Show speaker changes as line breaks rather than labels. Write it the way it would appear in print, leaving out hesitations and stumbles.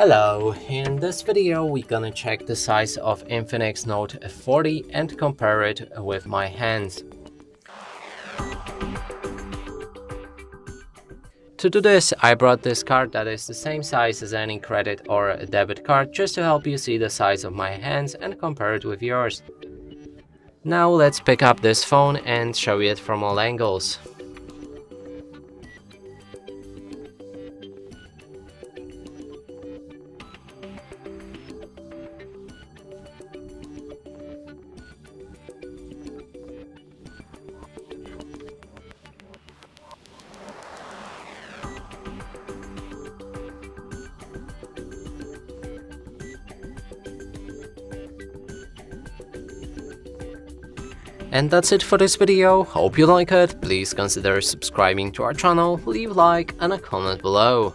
Hello, in this video we're gonna check the size of Infinix Note 40 and compare it with my hands. To do this, I brought this card that is the same size as any credit or debit card just to help you see the size of my hands and compare it with yours. Now let's pick up this phone and show you it from all angles. And that's it for this video. Hope you like it. Please consider subscribing to our channel, leave a like and a comment below.